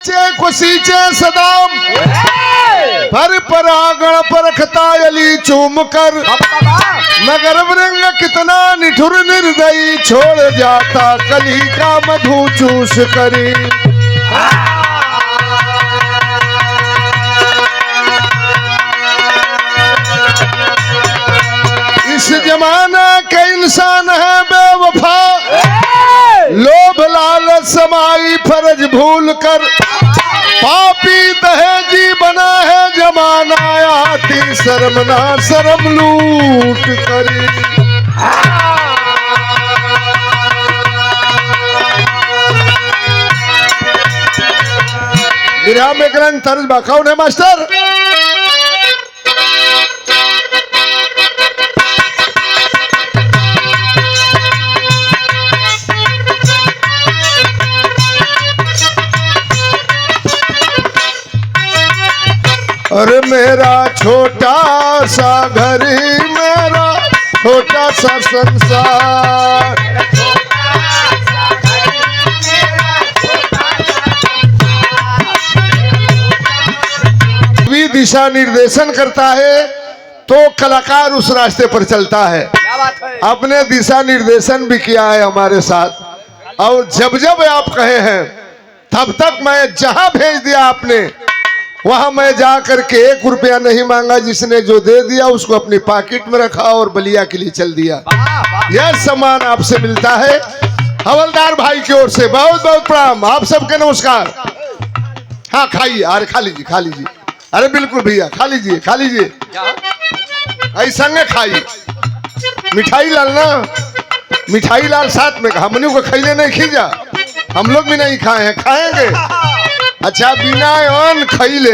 खुशीचे सदाम पर परागण परखता अली चूम कर मगर वृंग कितना निठुर निर्दयी छोड़ जाता कली का मधु चूस करी। इस जमाना के इंसान है बेवफा लोभ लालच समाई फर्ज भूल कर पापी दहेजी बना है जमाना आती शर्म ना शर्म लूट करी। विराम में ग्रंथ तर्ज बाकाउन है मास्टर। अरे मेरा छोटा सा घर मेरा छोटा सा संसार भी दिशा निर्देशन करता है तो कलाकार उस रास्ते पर चलता है। आपने दिशा निर्देशन भी किया है हमारे साथ और जब जब आप कहे हैं तब तक मैं जहां भेज दिया आपने वहां मैं जा करके 1 रुपया नहीं मांगा, जिसने जो दे दिया उसको अपनी पॉकेट में रखा और बलिया के लिए चल दिया। यह सम्मान आपसे मिलता है हवलदार भाई की ओर से। बहुत बहुत प्रणाम, आप सबके नमस्कार। हाँ खाइए, अरे खा लीजिए खा लीजिए। अरे बिल्कुल भैया खा लीजिए खा लीजिए, ऐसा खाइए। मिठाई लाल ना, मिठाई लाल साथ में हमने को खैले नहीं खींचा, हम लोग भी नहीं खाए हैं, खाएंगे। अच्छा बिना अन्न खैले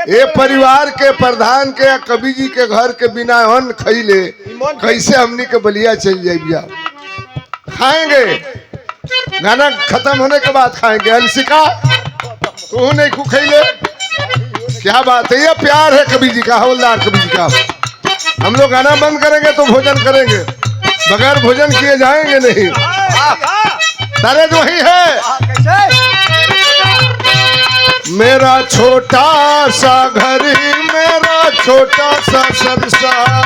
ये परिवार के प्रधान के या कवि जी के घर के बिना अन्न खैले कैसे हमनी के बलिया चल जाइए। खाएंगे, गाना खत्म होने के बाद खाएंगे। अलसिका तू नहीं खू खैले, क्या बात है, ये प्यार है कवि जी का, हवलदार कवि जी का। हम लोग गाना बंद करेंगे तो भोजन करेंगे, बगैर भोजन किए जाएंगे नहीं। तारे जो ही है मेरा छोटा सा घर मेरा छोटा सा संसार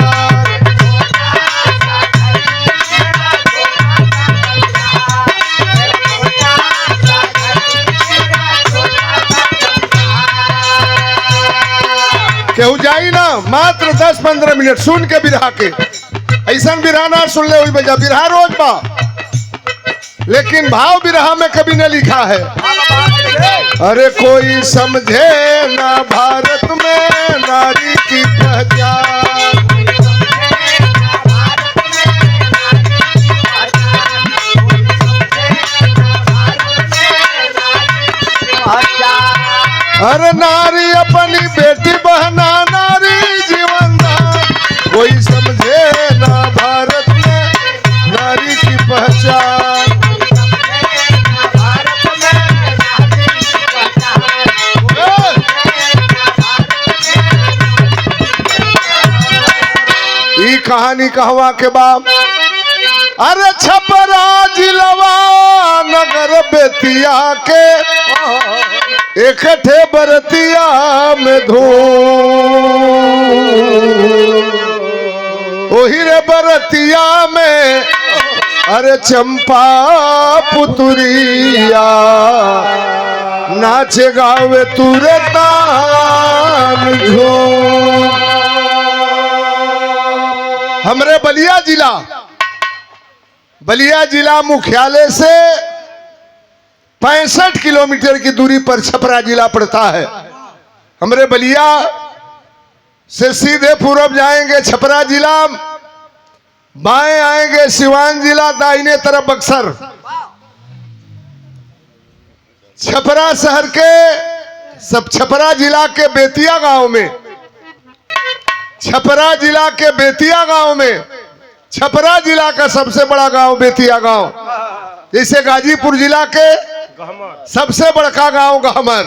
केहू जाई ना मात्र 10-15 मिनट सुन के बिरहा के, ऐसा बिरहा ना सुन ले हुई बजा। बिरहा रोज बा लेकिन भाव बिरहा में कभी न लिखा है। अरे कोई समझे ना भारत में नारी की पहचान, अरे नारी अपनी बेटी बहना नारी जीवन दान, कोई समझे ना भारत में नारी की पहचान। कहानी कहवा के बाप, अरे छपरा जिलवा नगर बेतिया के इकट्ठे बरतिया में धूम, ओही रे बरतिया में अरे चंपा पुतुरिया नाचे गावे तुरे तान झूम। हमरे बलिया जिला मुख्यालय से 65 किलोमीटर की दूरी पर छपरा जिला पड़ता है। हमरे बलिया से सीधे पूरब जाएंगे छपरा जिला, बाएं आएंगे सिवान जिला, दाहिने तरफ बक्सर। छपरा शहर के सब छपरा जिला के बेतिया गांव में, छपरा जिला के बेतिया गांव में, छपरा जिला का सबसे बड़ा गांव बेतिया गांव, जैसे गाजीपुर जिला के सबसे बड़का गांव गहमर,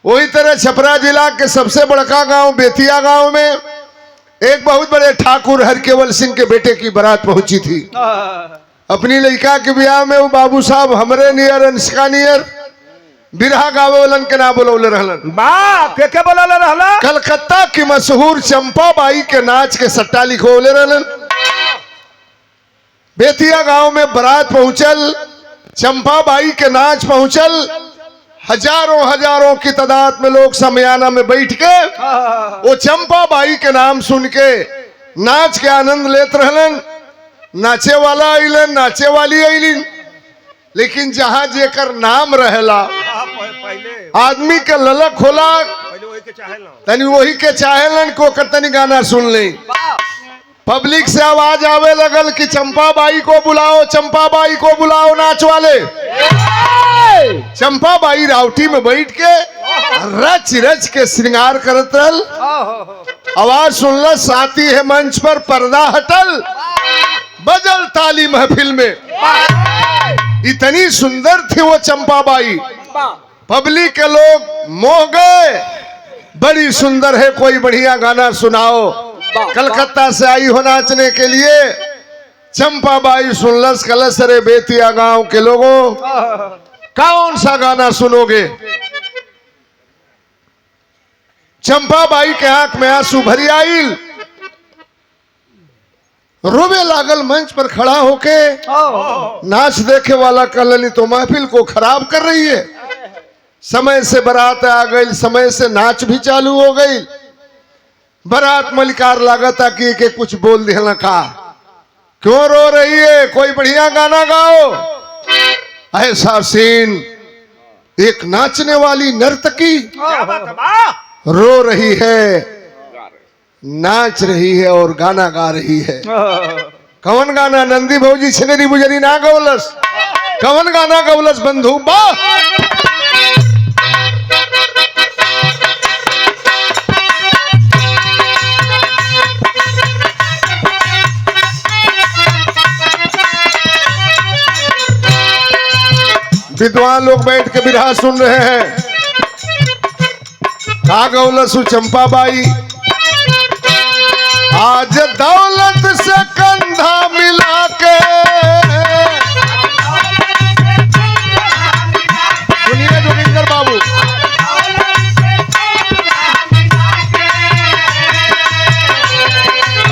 वही तरह छपरा जिला के सबसे बड़का गांव बेतिया गांव में एक बहुत बड़े ठाकुर हरकेवल सिंह के बेटे की बारात पहुंची थी। अपनी लड़का के ब्याह में वो बाबू साहब हमरे नियर अंशका नियर बिरहा गावे वालन के ना बोलौले रहलन। बा के बोलले रहला? कलकत्ता की मशहूर चंपा बाई के नाच के सट्टा लिखोले रहलन। बेतिया गांव में बारात पहुंचल, चंपा बाई के नाच पहुंचल, हजारों हजारों की तादाद में लोग समियाना में बैठ के वो चंपा बाई के नाम सुन के नाच के आनंद लेत रहलन। नाचे वाला आइलन, नाचे वाली आइलिन, लेकिन जहां जेकर नाम रहेला आदमी के ललक होला तनी वही के चाहेलन को कर तनी गाना सुन ले। पब्लिक से आवाज आवे लगल कि चंपा बाई को बुलाओ, चंपा बाई को बुलाओ नाच वाले। चंपा बाई रावटी में बैठ के रच रच के श्रृंगार करत रहल। आवाज सुनला साथी है मंच पर पर्दा हटल, बजल ताली महफिल में। इतनी सुंदर थी वो चंपा बाई, पब्लिक के लोग मोह गए। बड़ी सुंदर है, कोई बढ़िया गाना सुनाओ। कलकत्ता से आई हो नाचने के लिए। चंपा बाई सुनलस कलस, रे बेतिया गांव के लोगों कौन सा गाना सुनोगे? चंपा बाई के आंख में आंसू भरी आइल, रोवे लागल मंच पर खड़ा होके। नाच देखे वाला कलनी तो महफिल को खराब कर रही है। समय से बारात आ गई, समय से नाच भी चालू हो गई। बारात मलिकार लागता कि के कुछ बोल दिया का, क्यों रो रही है? कोई बढ़िया गाना गाओ। ऐसा सीन, एक नाचने वाली नर्तकी रो रही है, नाच रही है और गाना गा रही है। कवन गाना? नंदी भौजी छिनेरी बुजरी ना गौलस। कवन गाना गौलस बंधु? बा विद्वान लोग बैठ के बिरहा सुन रहे हैं। का गौलसु चंपा बाई, आज दौलत से कंधा मिला के, सुनिए जोगिंदर बाबू,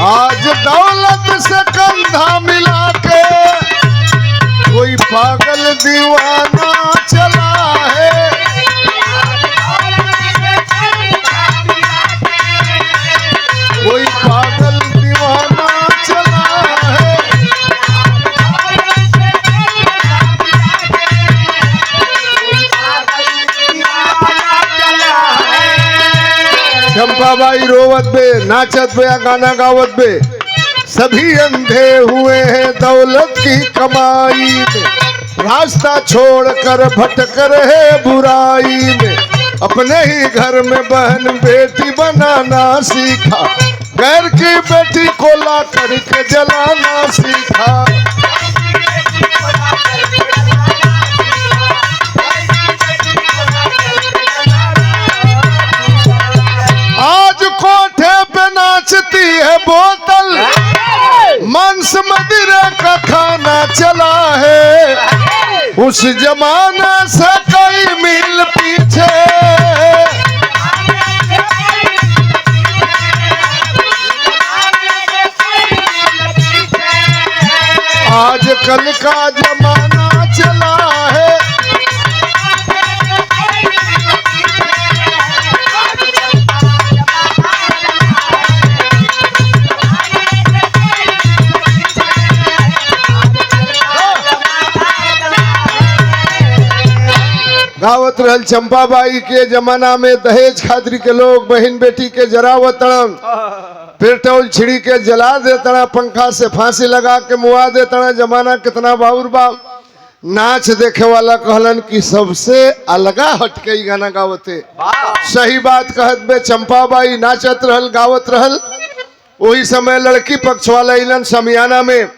आज दौलत से कंधा मिला के कोई पागल दीवाना चला है। कोई पागल दीवाना चला है। चंपा बाई रोवत बे, नाचत बे, गाना गावत बे। सभी अंधे हुए हैं दौलत की कमाई में, रास्ता छोड़कर भटक रहे बुराई में। अपने ही घर में बहन बेटी बनाना सीखा, गैर की बेटी को ला करके जलाना सीखा। आज कोठे पे नाचती है बोतल, मांस मदिरा का खाना चला है। उस जमाने से कई मील पीछे आज कल का जमाना चला है। गावत रहल चंपा बाई के जमाना में दहेज खातिर के लोग बहन बेटी के जरावत तड़न, पेट्रोल छिड़ी के जला देता, पंखा से फांसी लगा के मुआ देता। जमाना कितना बाउर बा। नाच देखे वाला कहलन कि सबसे अलगा हटके गाना गावते। सही बात कहत बे। चंपा बाई नाचत रहल, गावत रहल। वही समय लड़की पक्ष वाला इलन समियाना में,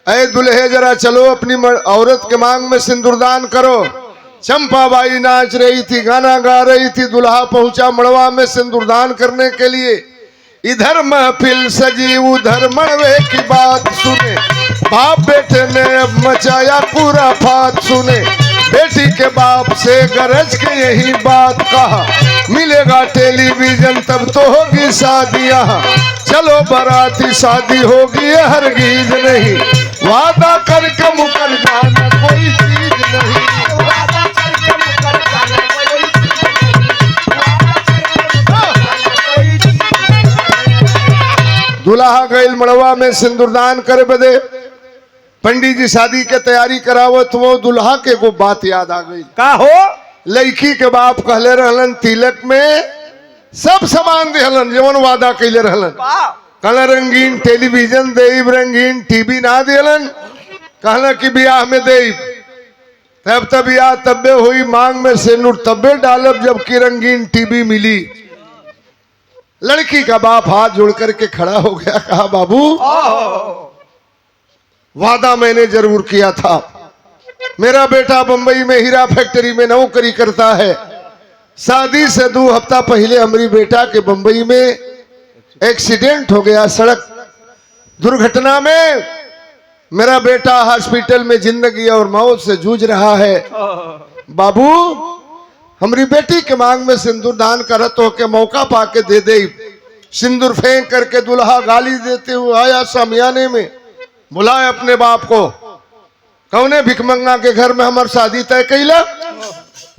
ऐ दुल्हे जरा चलो अपनी औरत के मांग में सिंदूरदान करो। चंपा बाई नाच रही थी, गाना गा रही थी। दूल्हा पहुंचा मड़वा में सिंदूरदान करने के लिए। इधर महफिल सजी, उधर मड़वे की बात सुने। बाप बेटे ने अब मचाया पूरा फात सुने। बेटी के बाप से गरज के यही बात कहा, मिलेगा टेलीविजन तब तो होगी शादियां। चलो बाराती शादी होगी हरगिज नहीं, वादा करके मुकर जाना कोई चीज नहीं। दुल्हा गईल मड़वा में सिंदूरदान करे बदे, पंडित जी शादी के तैयारी करावत, वो दुल्हा के को बात याद आ गई। का हो? लड़की के बाप कहले रहलन तिलक में सब सामान दिहलन जवन वादा कैले रहलन। कहला रंगीन टेलीविजन देब, रंगीन टीवी ना दिहलन। कहला कि ब्याह में देब, तब तब ब्याह तब्बे हुई, मांग में सिंदूर तब्बे डालब जबकि रंगीन टीवी मिली। लड़की का बाप हाथ जोड़ करके खड़ा हो गया, कहा बाबू वादा मैंने जरूर किया था, मेरा बेटा बंबई में हीरा फैक्ट्री में नौकरी करता है। शादी से 2 हफ्ता पहले हमारी बेटा के बंबई में एक्सीडेंट हो गया, सड़क दुर्घटना में मेरा बेटा हॉस्पिटल में जिंदगी और मौत से जूझ रहा है। बाबू हमारी बेटी के मांग में सिंदूर दान करत हो के मौका पाके दे दे। सिंदूर फेंक करके दुल्हा गाली देते हुए आया सामियाने में, बुलाए अपने बाप को। कौने भिकमंगा के घर में हमारी शादी तय कैला?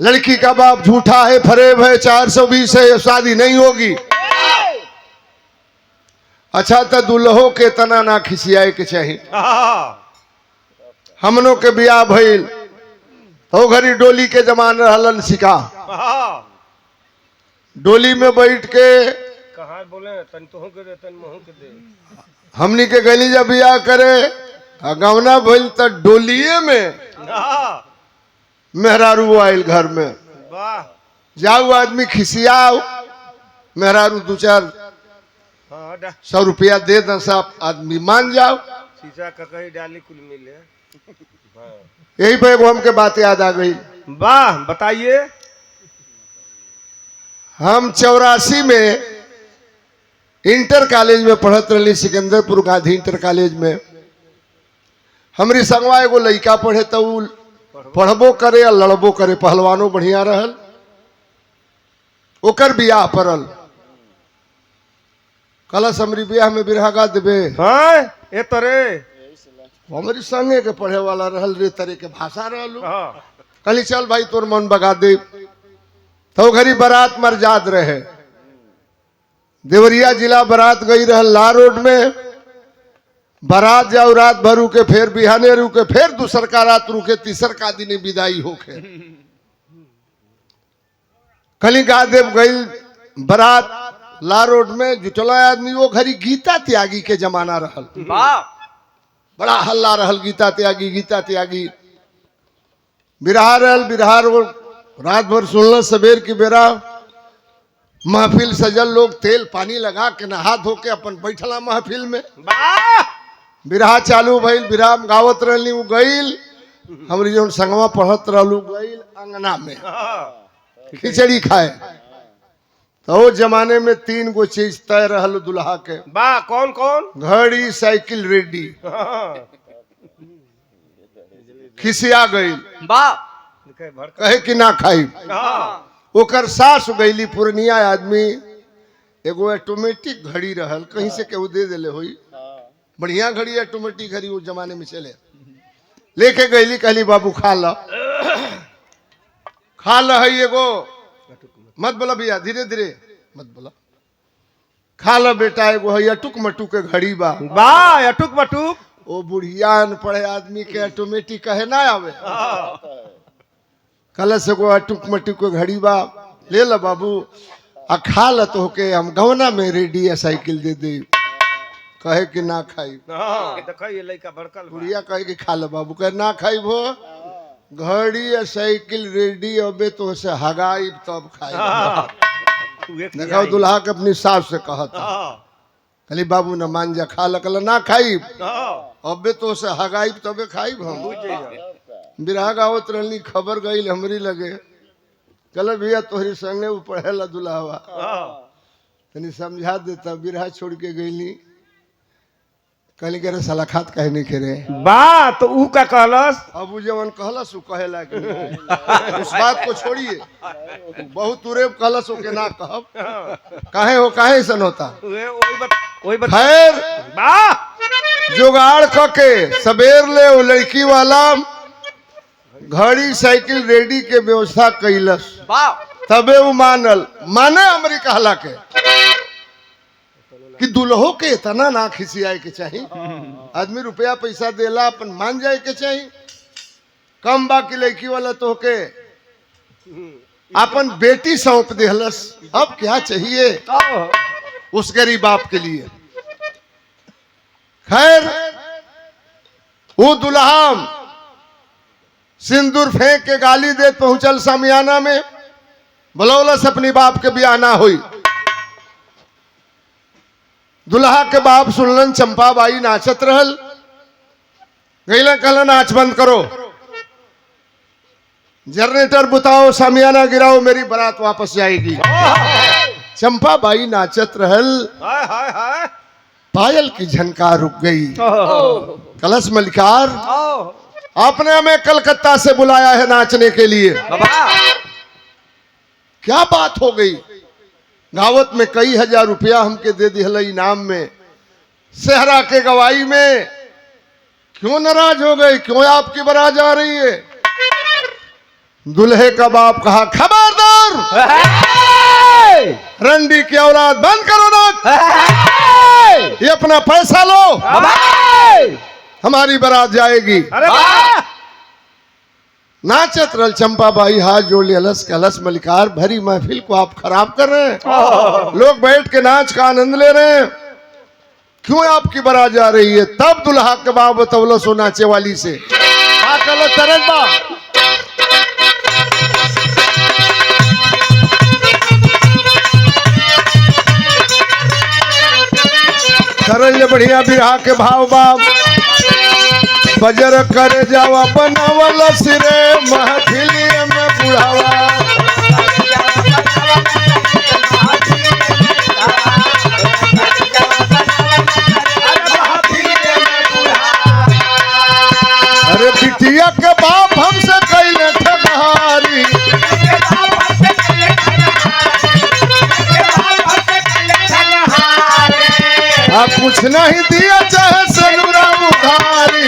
लड़की का बाप झूठा है, फरेब है, 420 है, शादी नहीं होगी। अच्छा तो दुल्हो के तना ना खिसियाए के चाहिए। हमनों के बियाह भइल तो घड़ी डोली के जमान रहलन सिका, डोली में बैठ के कहाँ बोले तन तो के दे, तन मोह के दे। हमनी के गली जब बियाह करे गवना भइल तो डोलिए में मेहरारू आयल घर में। वाह जाऊ आदमी खिसियाओ, मेहरारू 2-4 रुपया दे दे, सब आदमी मान जाओ। शीशा ककई डाली कुल मिले। यही पे एगो हमके बात याद आ गई। वाह बताइए। हम 84 में इंटर कॉलेज में पढ़त रही, सिकंदरपुर गांधी इंटर कॉलेज में। हमारी संगवा एगो लड़का पढ़े तो पढ़बो करे या लड़बो करे, पहलवानो बढ़िया रहल। ओकर बियाह पड़ल, कलश हमारी बियाह में बिरहागा देवे। हाँ ए तरे हमारी संगे के पढ़े वाला रहल, रे तरह के भाषा रहलू। हाँ कहली चल भाई तोर मन बगा दे। तो घरी बारात मरजाद रहे, देवरिया जिला बारात गई रहल ला रोड में। बारात जाओ रात भर रुके, फिर बिहाने रुके, फिर दूसर का रात रुके, तीसर का दिन विदाई होके। कली गादेव गई बारात ला रोड में, जुटला आदमी। वो घरी गीता त्यागी के जमाना रहल, बड़ा हल्ला रहल, गीता त्यागी गीता त्यागी। बिरहा रहल, बिरहा रात भर सुनल। सवेर की बेरा महफिल सजल, लोग तेल पानी लगा के नहा धो के अपन बैठला महफिल में। बिरहा चालू भइल, बिरहा गावत रहली। वो गईल हमारी जो संगवा पढ़त रहलू, गईल अंगना में खिचड़ी खाए। तो वो जमाने में 3 गो चीज तय रहल दुल्हा के। वाह कौन कौन? घड़ी, साइकिल, रेडी। खिसिया गईल, कहे कि ना खाई। ओकर सास गईली पूर्णिया आदमी, एगो ऑटोमेटिक घड़ी रहल, कहीं से केहू दे देले होई, बढ़िया घड़ी ऑटोमेटिक घड़ी उस जमाने में चले। लेके गईली, कहली बाबू खा ला, खा ला है एगो, मत बोला भैया, धीरे धीरे मत बोला, खा ला बेटा, एगो है अटुक मटुक के घड़ी बा। वाह अटुक मटुक। ओ बुढ़िया अनपढ़े आदमी के ऑटोमेटिक कहे ना आवे। कल से को अटुक मटुक के घड़ी बा, ले ला बाबू आ खा ला, तो के हम गवना में रेडी है साइकिल दे दे। कहे कि ना खाई। देखो ये लड़का भड़कल। बुढ़िया कहे कि खा ला बाबू, कहे ना खाई भो, घड़ी या साइकिल रेडी अबे तो से हगाई तब खाई। देखो दुल्हा के अपनी सास से कहा था, कहली बाबू न मान जा, खा ला। कहला ना खाई, अबे तो से हगाई तबे खाई हम। बिरहा गावत रहनी, खबर गई हमरी लगे। कहला भैया तोहरी संगे वो पढ़ेला दुल्हावा, तनी समझा देता। बिरहा छोड़ के गईली, कहली के रे साला खात कहे नहीं खेरे। बा तो ऊ का कहलस? अब वो जवन कहलस उ कहे लायक नहीं। उस बात को छोड़िए, बहुत तुरे कहलस के ना कहब काहे हो, काहे ऐसा होता। वही बत खैर बा जुगाड़ के सबेर ले वो लड़की वाला घड़ी साइकिल रेडी के व्यवस्था कैलस, तबे वो माने हमरी कहला के कि दुल्हो के इतना ना खिसियाए के चाहिए। आदमी रुपया पैसा देला अपन मान जाए के चाहिए। कम बाकी लड़की वाला तो के अपन बेटी सौंप देहलस, अब क्या चाहिए उस गरीब बाप के लिए। खैर वो दुल्हा सिंदूर फेंक के गाली दे पहुंचल सामियाना में, बुलौलस अपनी बाप के ब्याह ना हुई। दुल्हा के बाप सुनलन चंपा बाई नाचत रहल, गईला कहला नाच बंद करो, जनरेटर बुताओ, सामियाना गिराओ, मेरी बारात वापस जाएगी। चंपा बाई नाचत रहल, पायल की झनकार रुक गई। कलश मलिकार आपने हमें कलकत्ता से बुलाया है नाचने के लिए, क्या बात हो गई? गावत में कई हजार रुपया हमके दे दिहल इनाम में, सेहरा के गवाही में, क्यों नाराज हो गई? क्यों आपकी बारात जा रही है? दुल्हे का बाप कहा खबरदार, रंडी की औलाद, बंद करो नाच, ये अपना पैसा लो, हमारी बारात जाएगी। नाचत रल चंपा बाई हाथ जोड़ लियलस, कलश मलिकार भरी महफिल को आप खराब कर रहे हैं, लोग बैठ के नाच का आनंद ले रहे हैं, क्यों आपकी बारात जा रही है? तब दुल्हा के बाप बतौलो सो नाचे वाली से, तरज बा तरज बढ़िया बिरहा के भाव बाप, बजर करे जावा बनावल सिरे महफिलिया में बुढ़ावा। अरे बिटिया के बाप हमसे कैले ठगहारी, आप कुछ नहीं दिया चाहे सनुरा उधारी,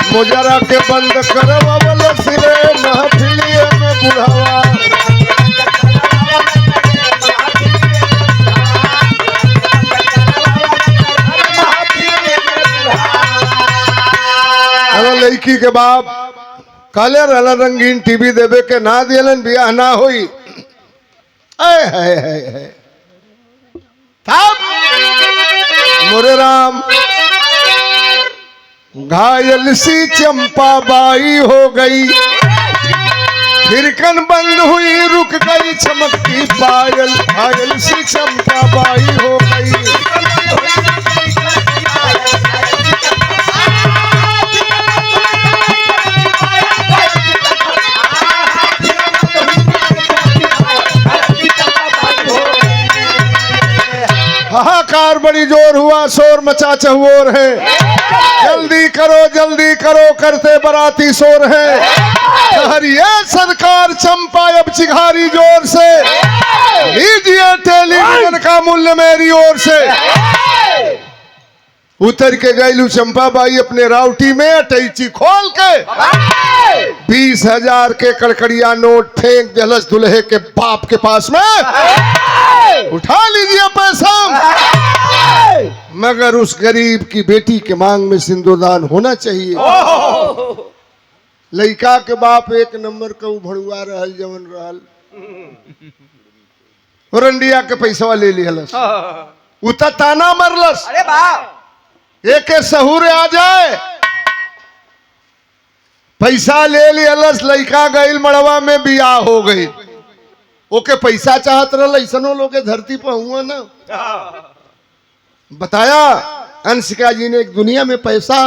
मुजरा के बंद करवल सिरे महफिलिया में बुढ़ावा। अरे लड़की के बाप काले रला रंगीन टीवी देवे के ना दियलन, बियाह ना हुई। मोरे राम घायल सी चंपा बाई हो गई, फिरकन बंद हुई, रुक गई चमकती पायल, घायल सी चंपा बाई हो गई। हाहाकार बड़ी जोर हुआ, शोर मचा चहुओर है, जल्दी करो करते बराती शोर है। ये सरकार चंपा अब चिघारी जोर से, लीजिए टेलीविजन का मूल्य मेरी ओर से। उतर के गईलू चंपा बाई अपने राउटी में, अटैची खोल के 20,000 के कड़कड़िया नोट फेंक दिलस दुल्हे के बाप के पास में, उठा लीजिए पैसा, मगर उस गरीब की बेटी के मांग में सिंदूरदान होना चाहिए। लड़का के बाप एक नंबर का उभड़ुआ रहल, जवन रहल, रंडिया के पैसा ले लिहलस, उता ताना मरलस, अरे बाप एक सहूर आ जाए, पैसा ले लिहलस। लड़का गईल मड़वा में बियाह हो गई, ओके पैसा चाहत रहल, ऐसनो लोग धरती पर हुआ ना। बताया अंशिका जी ने, एक दुनिया में पैसा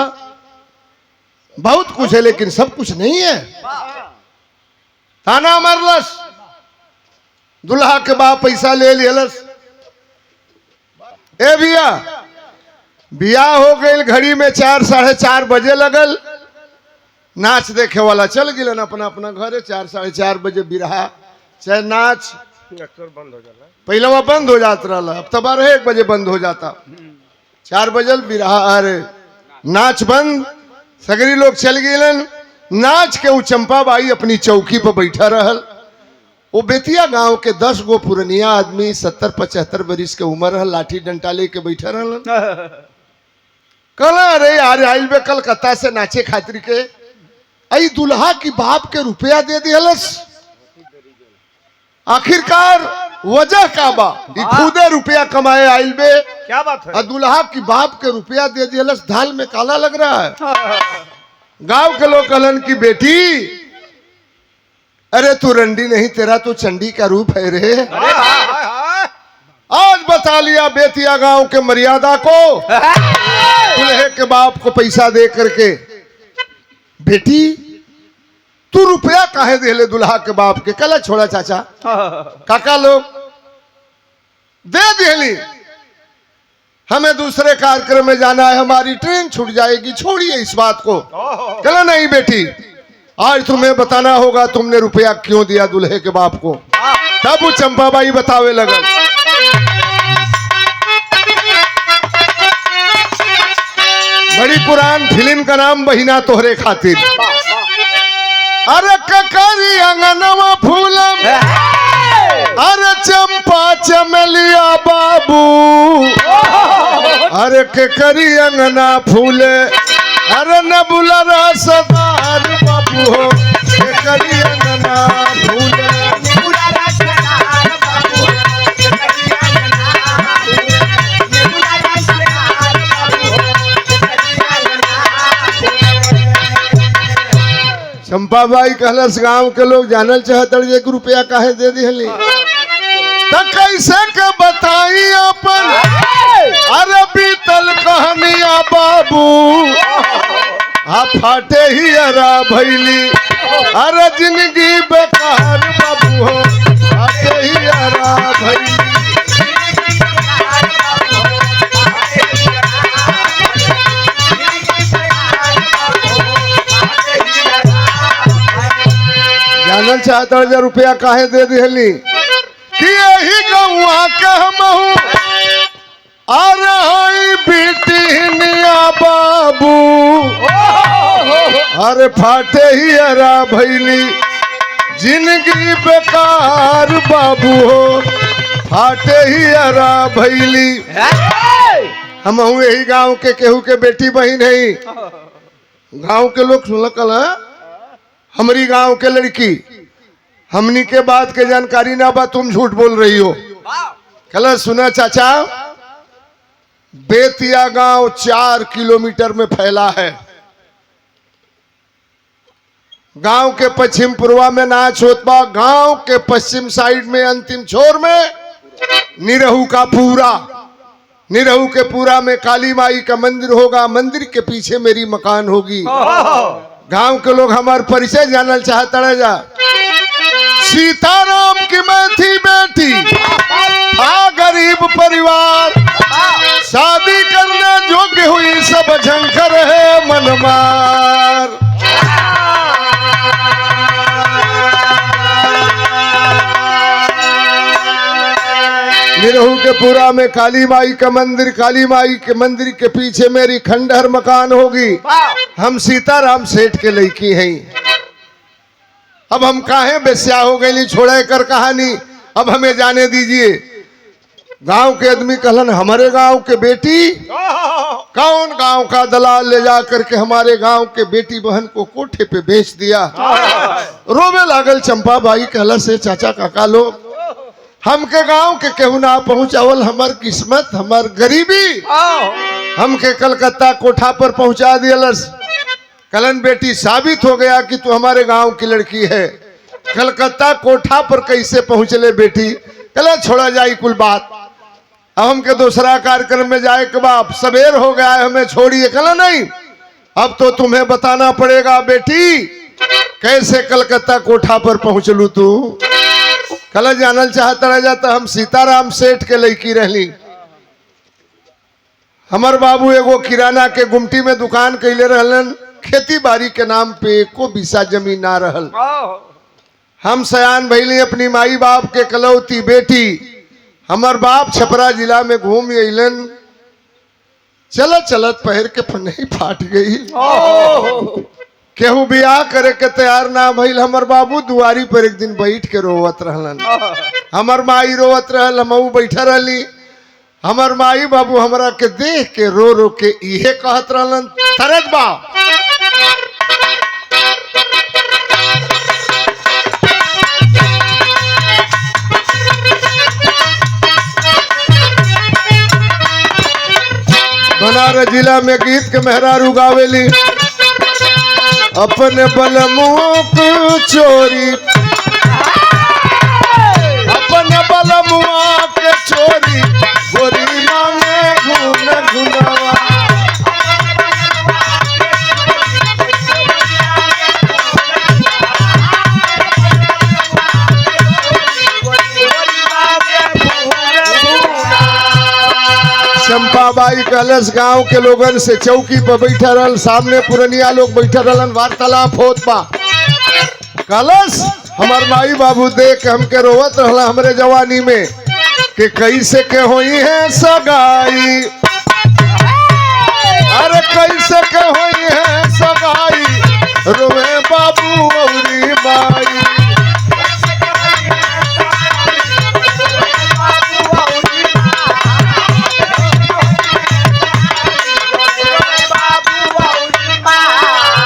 बहुत कुछ है लेकिन सब कुछ नहीं है। ताना मरलस, दुल्हा के बाप पैसा ले लियलस। ए भैया बियाह हो गई, घड़ी में 4 साढ़े 4 बजे लगल। नाच देखे वाला चल गिलन अपना अपना घरे। 4 साढ़े 4 बजे बिरहा चाहे नाच अक्सर बंद हो जाला। पहले वह बंद हो जाता रहा, अब तो 12-1 बजे बंद हो जाता। 4 बजल बिरहा, अरे नाच बंद, सगरी लोग चल गिलन। नाच के वो चंपाबाई अपनी चौकी पर बैठा रहल। वो बेतिया गांव के 10 गो पुरनिया आदमी 70-75 बरिस के उम्र रहल, लाठी डंटा लेके बैठा रहल। कल अरे यार आइल बे कलकत्ता से नाचे खातिर के, आई दुल्हा की बाप के रुपया दे दियलस। आखिरकार वजह का बा, खुदे रुपया कमाए आइल बे, क्या बात है? दुल्हा की बाप के रुपया दे दियलस। दाल में काला लग रहा है। गांव के लोग कहलन की बेटी, अरे तू रंडी नहीं, तेरा तो चंडी का रूप है रे। अरे हाय हाय हाय। आज बता लिया बेतिया गांव के मर्यादा को। दुल्हे के बाप को पैसा दे करके, बेटी तू रुपया काहे दे ले दुल्हा के बाप के? कल छोड़ा चाचा काका लोग दे दिली, हमें दूसरे कार्यक्रम में जाना है, हमारी ट्रेन छूट जाएगी, छोड़िए इस बात को। चलो नहीं बेटी, आज तुम्हें बताना होगा तुमने रुपया क्यों दिया दुल्हे के बाप को। तब वो चंपाबाई बतावे लगल। बड़ी पुरान फिल्म का नाम बहिना तोहरे खातिर। अरे ककरी अंगनवा फूलम, अरे चंपा चमेलिया बाबू, अरे ककरी अंगना फूले, अरे नबुला रसदार बाबू हो, ककरी अंगना फूले। चंपाबाई कहलस गांव के लोग जानल चाहते 1 रुपया काहे दे दिहली। तो कैसे के बताई अपन, अरे बीतल कहानिया बाबू, आ फाटे ही अरा भैली, अरे जिंदगी बेकार बाबू हो, फाटे ही अरा भैली। जानल चाहता 1 रुपया काहे दे दिहली कि यही गौआ के हमहू आ रही बेटिनिया बाबू, अरे फाटे ही अरा भैली, जिंदगी बेकार बाबू हो, फाटे ही अरा भैली। हमहू यही गांव के केहू के बेटी बहन है। गांव के लोग सुनल है, हमारी गांव के लड़की, हमनी के बात के जानकारी ना बा, तुम झूठ बोल रही हो। कल सुना चाचा, बेतिया गांव 4 किलोमीटर में फैला है। गांव के पश्चिम पूर्वा में नाच होता, गांव के पश्चिम साइड में अंतिम छोर में निरहू का पूरा, निरहू के पूरा में काली माई का मंदिर होगा, मंदिर के पीछे मेरी मकान होगी। गांव के लोग हमारे परिचय जानल चाहता रह जा। सीताराम की मैं थी बेटी, था गरीब परिवार, शादी करने योग्य हुई सब झंकर है मनमार। निरहू के पूरा में काली माई का मंदिर, काली माई के मंदिर के पीछे मेरी खंडहर मकान होगी। हम सीताराम सेठ के लड़की हैं। अब हम काहे बेस्या हो गई, छोड़े कर कहानी, अब हमें जाने दीजिए। गांव के आदमी कहलन, हमारे गांव के बेटी, कौन गांव का दलाल ले जा करके हमारे गांव के बेटी बहन को कोठे पे बेच दिया। रोवे लागल चंपाबाई। कहला से चाचा काका लोग, हमके गांव के केहू ना पहुंचावल हमार किस्मत, हमार गरीबी हमके कलकत्ता कोठा पर पहुंचा दियलस। कलन बेटी साबित हो गया कि तू हमारे गांव की लड़की है। कलकत्ता कोठा पर कैसे पहुंचले बेटी? कला छोड़ा जाए कुल बात, अब हमके दूसरा कार्यक्रम में जाए के बाद सवेर हो गया है, हमें छोड़िए। कला नहीं, अब तो तुम्हें बताना पड़ेगा बेटी कैसे कलकत्ता कोठा पर पहुंचलू तू। कल जानल चाहता रह जाता हम सीताराम सेठ के लड़की रहली। हमर बाबू एगो किराना के गुमटी में दुकान कैले रहलन, खेती बाड़ी के नाम पे एको बीसा जमीन ना रहल। हम सयान भैली अपनी माई बाप के कलौती बेटी। हमर बाप छपरा जिला में घूम अलन, चलत चलत पैर के पन्नी फाट गई। केहू बियाह करे के तैयार ना भइल। हमर बाबू दुआरी पर एक दिन बैठ के रोवत रहलन, हमर माई रोवत रहल, हमहू बैठा रहली। हमर माई बाबू हमरा के देख के रो रो के इहे कहत रहलन, तरज बा बनारस जिला में गीत के मेहरारू गावेली, अपने बलमुओं को चोरी, अपने बलमुआ के चोरी गोरी मांगे घूम घुमावा। चंपाबाई कलश गांव के लोगन से चौकी पर बैठा रहल, सामने पुरनिया लोग बैठा रहलन, वार्तालाप होत बा। कलश हमार माई बाबू देख हमके रोवत रहला हमरे जवानी में कि कैसे के होई है सगाई, अरे कैसे के होई है सगाई, रोवे बाबू औरी माई।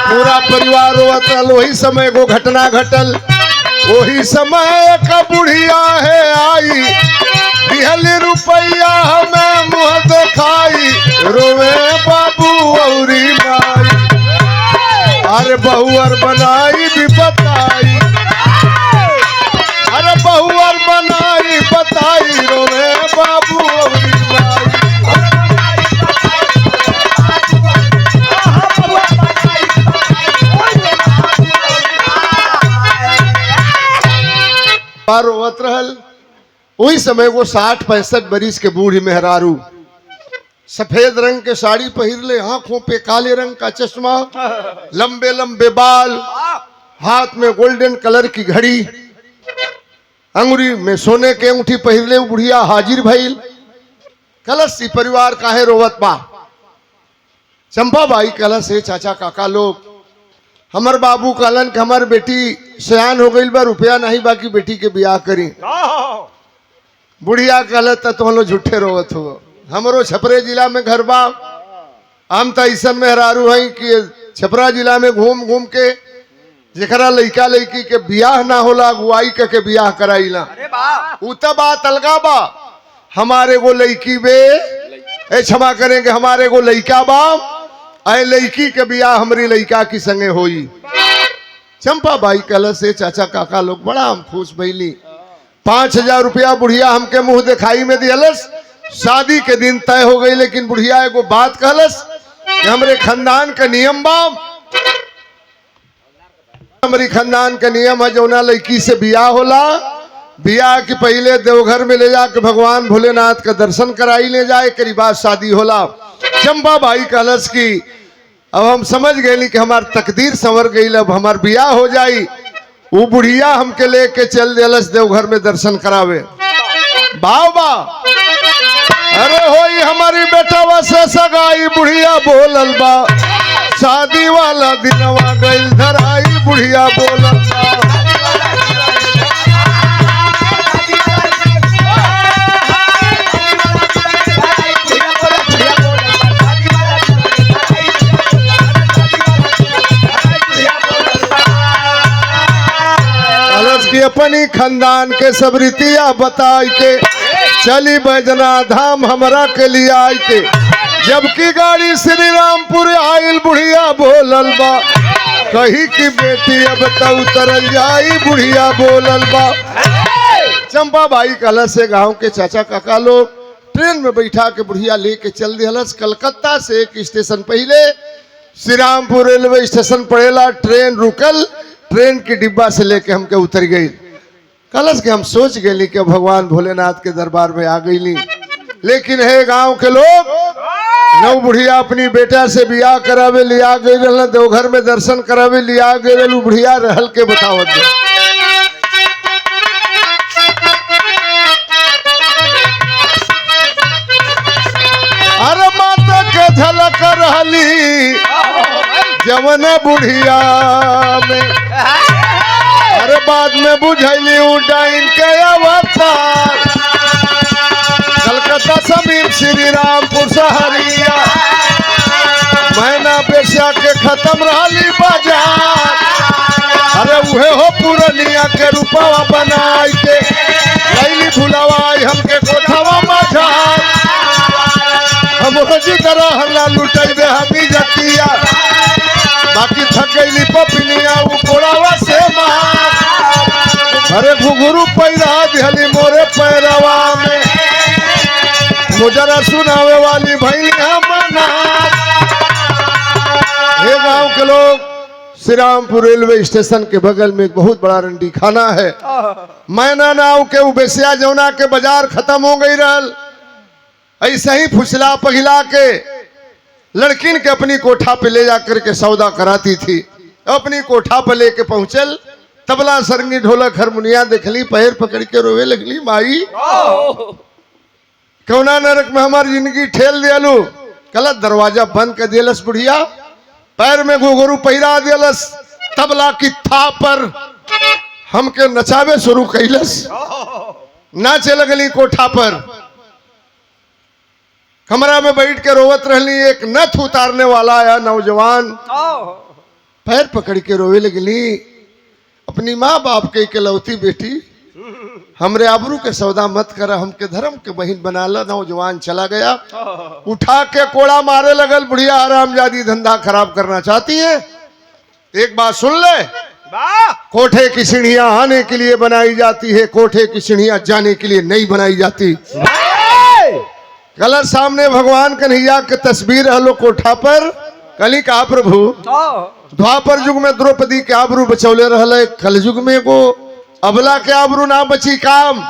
पूरा परिवार रोवत रहल। वही समय को घटना घटल, वही समय का बुढ़िया है आई, दिहली रुपया हमें मुँह दिखाई, रोवे बाबू औरी माई। अरे बहुअर बनाई भी बताई, अरे बहुअर बनाई बताई, रोवे बाबू औरी माई। रोवत रहल। वही समय वो 60-65 बरिस के बूढ़ी मेहरारू, सफेद रंग के साड़ी पहिरले, आंखों पे काले रंग का चश्मा, लंबे लंबे बाल, हाथ में गोल्डन कलर की घड़ी, अंगुरी में सोने के अंगूठी पहिरले बुढ़िया हाजिर भइल। कलश सी परिवार काहे रोवत बा। चंपाबाई कलश से चाचा काका लोग, हमर बाबू कहलन कि हमार बेटी सयान हो गई बा, रुपया नहीं बाकी बेटी के बियाह करी। बुढ़िया कहलत तो हम लोग झूठे रोवत हो, हमरो छपरे जिला में घर बा, हम तो ऐसा मेहरारू हैं कि छपरा जिला में घूम घूम के जेकरा लड़का लड़की के बियाह ना होला अगुवाई के बियाह कराइला। उ त बात अलगा बा, हमारे को लड़की बे ए क्षमा करेंगे, हमारे को लड़का बा, अरे लड़की के बियाह हमारी लड़का की संगे होई। चंपाबाई कलश से चाचा काका लोग बड़ा हम खुश भइली। 5000 रुपया बुढ़िया हमके मुंह दिखाई में दियलस। शादी के दिन तय हो गई, लेकिन बुढ़िया एगो बात कहलस कि हमरे खानदान का नियम बा, हमारी खानदान का नियम है जौना लड़की से बियाह होला, बियाह के पहले देवघर में ले जाके भगवान भोलेनाथ का दर्शन कराई ले जाए, करीब बाद शादी होला। चंपाबाई कहलस की अब हम समझ गए कि हमार तकदीर संवर गई, अब हमार बियाह हो जाई। वो बुढ़िया हमके लेके चल दिलस देवघर में दर्शन करावे। बाबा अरे होई हमारी बेटा से सगाई, बुढ़िया बोलल बा, शादी वाला दिनवा गइल धराई, बुढ़िया बोलल बा। की अपनी खानदान के सब रीतिया बताई के चली बैजना धाम हमरा के लिए आई के, जबकि गाड़ी श्री रामपुर आइल, बुढ़िया बोलल बा, कही की बेटी अब तो उतरल जाई, बुढ़िया बोलल बा। चंपाबाई कलश से गांव के चाचा काका लोग ट्रेन में बैठा के बुढ़िया लेके चल दिहलस। कलकत्ता से एक स्टेशन पहले श्री रामपुर रेलवे स्टेशन पड़ेला, ट्रेन रुकल, ट्रेन की डिब्बा से लेके हमके उतर गई। कलश के हम सोच गए कि भगवान भोलेनाथ के दरबार में आ गई, लेकिन है गांव के लोग नौ बुढ़िया अपनी बेटा से बियाह करावे लिया गई रहल, देवघर में दर्शन करावे लिया गई रहल, बुढ़िया रहल के बतावत दे। अरे माता के झलक रहली जवन बुढ़िया में, अरे बाद में बुझैली उडाइन के अवतार, कलकत्ता समीप श्री रामपुर सहरिया, मैना बेचा के खत्म रहली बाजार, अरे उहे हो पुरनिया के रूपवा बनाई के लैली भुलवाई हमके कोठवा मझार, हम रोजी तरह हल्ला लुटाई दे हमी जतिया, बाकी थक गईली पपनिया उकोड़ावा से मार, अरे घुघरू पैरा दिहली मोरे पैरवा में, मुजरा सुनावे वाली भैली हमना। ये गांव के लोग श्री रामपुर रेलवे स्टेशन के बगल में एक बहुत बड़ा रंडी खाना है, मैना नाव के उबेसिया जौना के बाजार खत्म हो गई रहल, ऐसे ही फुसला पगला के लड़किन के अपनी कोठा पे ले जाकर के सौदा कराती थी। अपनी कोठा पे लेके पहुंचल, तबला सरंगी ढोलक हारमोनिया देखली, पैर पकड़ के रोवे लगली, माई कौना नरक में हमारी जिंदगी ठेल दियालू। गलत दरवाजा बंद कर दियलस बुढ़िया, पैर में घुघरू पहिरा दियलस, तबला की थाप पर हमके नचावे शुरू कैलस, नाचे लगली कोठा पर, कमरा में बैठ के रोवत रहली। एक नथ उतारने वाला आया नौजवान, पैर पकड़ के रोवे लगली, अपनी माँ बाप के इकलौती बेटी, हमरे आबरू के सौदा मत करा, हमके धर्म के बहिन बना ला। नौजवान चला गया, उठा के कोड़ा मारे लगल, बुढ़िया हरामजादी धंधा खराब करना चाहती है। एक बात सुन ले, कोठे की सीढ़ियां आने के लिए बनाई जाती है, कोठे की सीढ़ियां जाने के लिए नहीं बनाई जाती। गलत सामने भगवान कन्हैया के तस्वीर हलो कोठा पर, कली का प्रभु द्वापर युग में द्रौपदी के आबरू बचौले रहले, कल युग में को अबला के आबरू ना बची काम।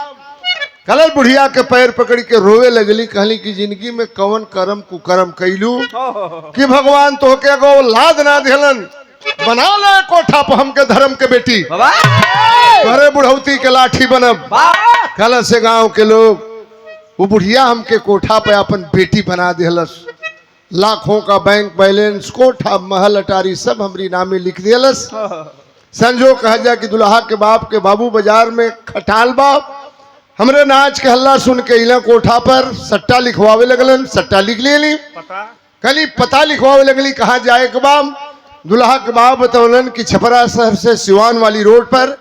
कल बुढ़िया के पैर पकड़ के रोवे लगली, कहली कि जिंदगी में कौन कर्म कुकर्म कैलू कि भगवान तो के गो लाद ना दिलन, बना ले कोठा पर हमके धर्म के बेटी, अरे बुढ़ौती के लाठी बनब। कल से गांव के लोग वो बुढ़िया हमके कोठा पे अपन बेटी बना दिलस, लाखों का बैंक बैलेंस, कोठा महल अटारी सब हमरी नामे लिख दिलस। संजो कहा जा कि दुल्हा के बाप के बाबू बाजार में खटाल बाप, हमरे नाच के हल्ला सुन के इला कोठा पर सट्टा लिखवावे लगलन, सट्टा लिख लेली, कली पता लिखवावे लगली कहाँ जाए के बाप। दुल्हा के बाप बतौलन कि छपरा शहर से सिवान वाली रोड पर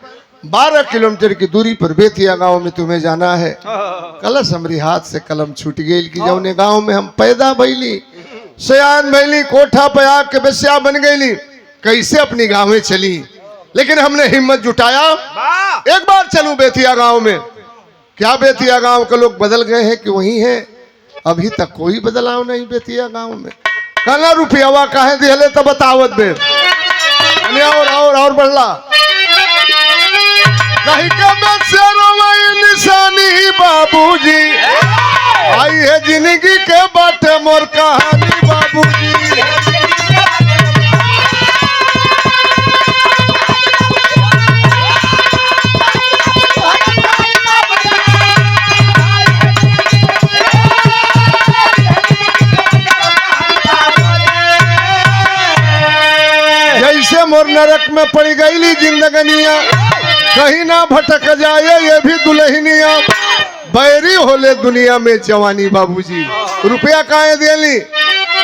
12 किलोमीटर की दूरी पर बेतिया गांव में तुम्हें जाना है। कलश हमरी हाथ से कलम छूट गई कि जौने गांव में हम पैदा भैली, सयान भैली, कोठा पे आके बेस्या बन गईली, कैसे अपनी गांव में चली। लेकिन हमने हिम्मत जुटाया, एक बार चलूं बेतिया गांव में। क्या बेतिया गांव के लोग बदल गए हैं कि वही है? अभी तक कोई बदलाव नहीं बेतिया गांव में। कहना रुपया काहे दिहले तो बतावत बे, और बढ़ला कहीं के निशानी बाबूजी, आई है जिंदगी के बाटे मोर कहानी बाबूजी। जैसे मोर नरक में पड़ गईली जिंदगनिया, कहीं ना भटक जाए ये भी दुल्हनिया, बैरी होले दुनिया में जवानी बाबूजी। रुपया काहे दियली,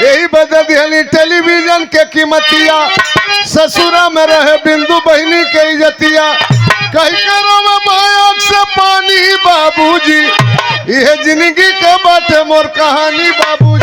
यही बदल दियली टेलीविजन के कीमतिया, ससुरा में रहे बिंदु बहनी के इज्जतिया, कहीं करो माया से पानी बाबूजी, यह जिंदगी के बाटे मोर कहानी बाबूजी।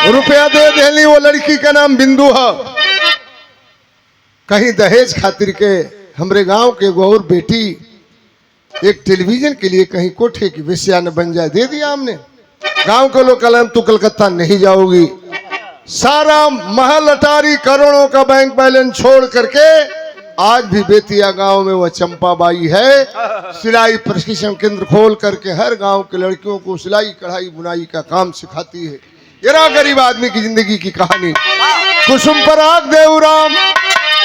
रुपया दे देली, वो लड़की का नाम बिंदु है, कहीं दहेज खातिर के हमरे गांव के गौर बेटी एक टेलीविजन के लिए कहीं कोठे की वेश्या न बन जाए, दे दिया हमने। गांव के लोग कलम तू कलकत्ता नहीं जाओगी। सारा महल अटारी करोड़ों का बैंक बैलेंस छोड़ करके आज भी बेतिया गांव में वह चंपाबाई है। सिलाई प्रशिक्षण केंद्र खोल करके हर गांव के लड़कियों को सिलाई कढ़ाई बुनाई का काम सिखाती है। ये गरीब आदमी की जिंदगी की कहानी। कुसुम पराग देवराम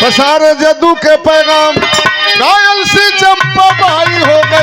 पसारे जदू के पैगाम, घायल सी चंपाबाई हो गई।